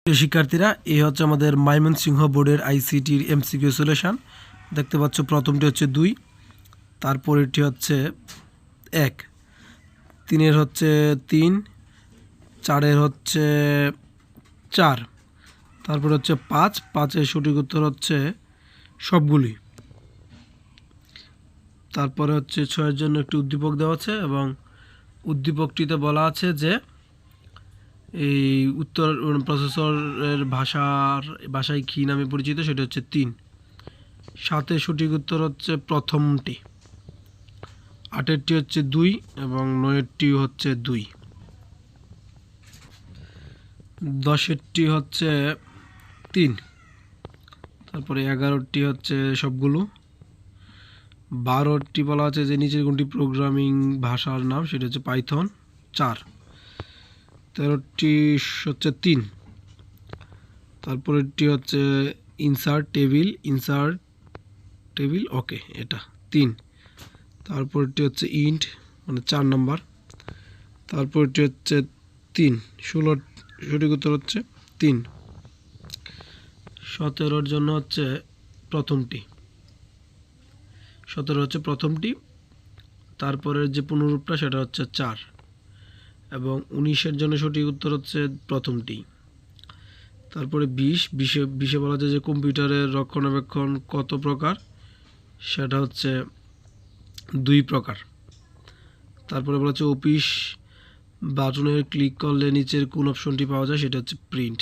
প্রিয় শিক্ষার্থীরা, এই হচ্ছে আমাদের ময়মনসিংহ বোর্ডের আইসিটির এমসিকিউ সলিউশন। দেখতে পাচ্ছ প্রথমটি হচ্ছে 2, তারপরেরটি হচ্ছে 1, 3-এর হচ্ছে 3, 4-এর হচ্ছে 4, তারপরে হচ্ছে 5, 5-এর সঠিক উত্তর হচ্ছে সবগুলি। তারপরে হচ্ছে 6-এর জন্য একটি উদ্দীপক দেওয়া আছে এবং উদ্দীপকটিতে বলা আছে যে এই উত্তর প্রসেসরের ভাষায় কী নামে পরিচিত, সেটা হচ্ছে 3। 7-এর সঠিক উত্তর হচ্ছে প্রথমটি, 8-এরটি হচ্ছে 2 এবং 9-এরটি হচ্ছে 2, 10-এরটি হচ্ছে 3, তারপরে 11-টি হচ্ছে সবগুলো, 12-টি বলা আছে যে নিচের কোনটি প্রোগ্রামিং ভাষার নাম, সেটা হচ্ছে পাইথন 4, 13টি হচ্ছে 3, তারপরেরটি হচ্ছে ইনসার্ট টেবিল ওকে, এটা 3, তারপরটি হচ্ছে ইন্ট মানে 4 নাম্বার, তারপরটি হচ্ছে 3, 16 সঠিক উত্তর হচ্ছে 3, 17-র জন্য হচ্ছে প্রথমটি, 17 হচ্ছে প্রথমটি, তারপরের যে পুনরূপটা সেটা হচ্ছে 4 এবং 19-এর জন্য সঠিক উত্তর হচ্ছে প্রথমটি। তারপরে 20-এ বলা যায় যে কম্পিউটারের রক্ষণাবেক্ষণ কত প্রকার, সেটা হচ্ছে 2 প্রকার। তারপরে বলা হচ্ছে অফিস বাটনে ক্লিক করলে নিচের কোন অপশনটি পাওয়া যায়, সেটা হচ্ছে প্রিন্ট।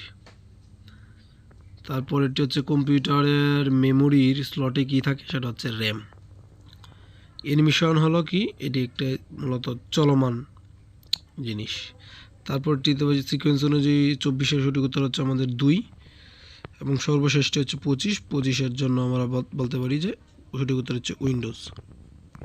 তারপরেরটি হচ্ছে কম্পিউটারের মেমোরির স্লটে কি থাকে, সেটা হচ্ছে র্যাম। অ্যানিমেশন হলো কি, এটি একটা মূলত চলমান জিনিস। তারপরটিতে সিকোয়েন্স অনুযায়ী 24-এর সঠিক উত্তর হচ্ছে আমাদের 2 এবং সর্বশেষটি হচ্ছে 25-এর জন্য আমরা বলতে পারি যে সঠিক উত্তর হচ্ছে উইন্ডোজ।